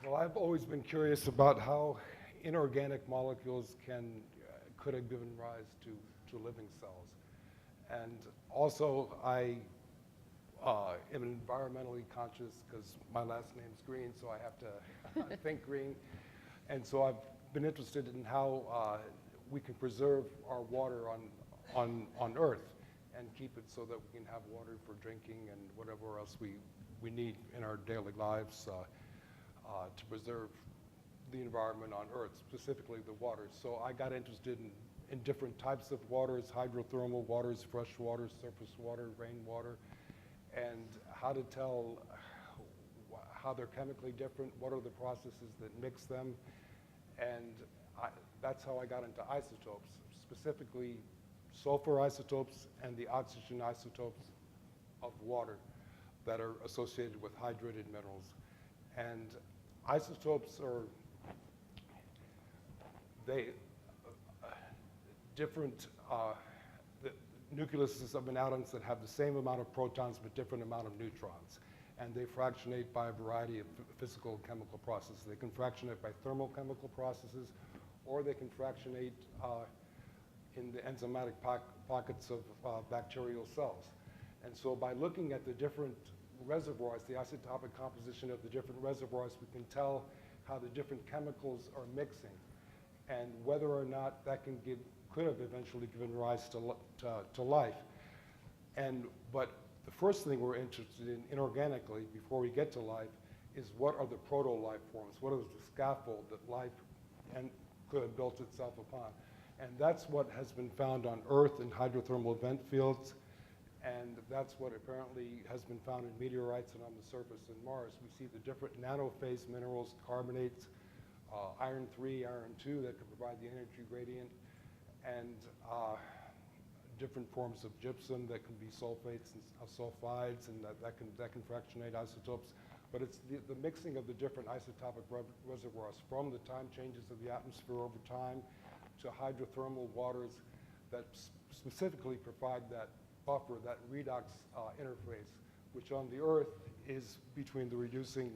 Well, I've always been curious about how inorganic molecules could have given rise to living cells. And also, I am environmentally conscious because my last name's Green, so I have to think green. And so I've been interested in how we can preserve our water on Earth and keep it so that we can have water for drinking and whatever else we need in our daily lives to preserve the environment on Earth, specifically the water. So I got interested in different types of waters, hydrothermal waters, fresh water, surface water, rainwater, and how to tell how they're chemically different, what are the processes that mix them, and that's how I got into isotopes, specifically sulfur isotopes and the oxygen isotopes of water that are associated with hydrated minerals. And isotopes are different nucleuses of an atoms that have the same amount of protons but different amount of neutrons. And they fractionate by a variety of physical and chemical processes. They can fractionate by thermochemical processes, or they can fractionate in the enzymatic pockets of bacterial cells. And so by looking at the different reservoirs, the isotopic composition of the different reservoirs, we can tell how the different chemicals are mixing and whether or not that could have eventually given rise to life. But the first thing we're interested in inorganically before we get to life is what are the proto-life forms? What is the scaffold that life could have built itself upon? And that's what has been found on Earth in hydrothermal vent fields, and that's what apparently has been found in meteorites and on the surface in Mars. We see the different nanophase minerals, carbonates, iron 3, iron 2 that can provide the energy gradient, and different forms of gypsum that can be sulfates and sulfides, and that can fractionate isotopes. But it's the mixing of the different isotopic reservoirs from the time changes of the atmosphere over time to hydrothermal waters that specifically provide that buffer, that redox interface, which on the Earth is between the reducing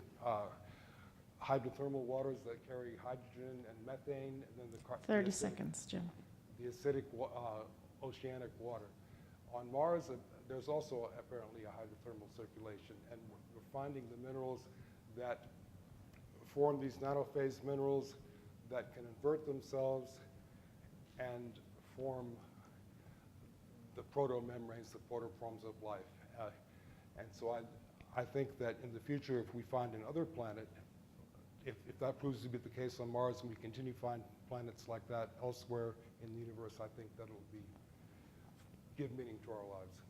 hydrothermal waters that carry hydrogen and methane, and then the 30 seconds, Jim. The acidic oceanic water. On Mars, there's also apparently a hydrothermal circulation, and we're finding the minerals that form these nanophase minerals that can invert themselves and form the proto-membranes, the protoforms of life. And so I think that in the future, if we find another planet, if that proves to be the case on Mars and we continue to find planets like that elsewhere in the universe, I think that'll give meaning to our lives.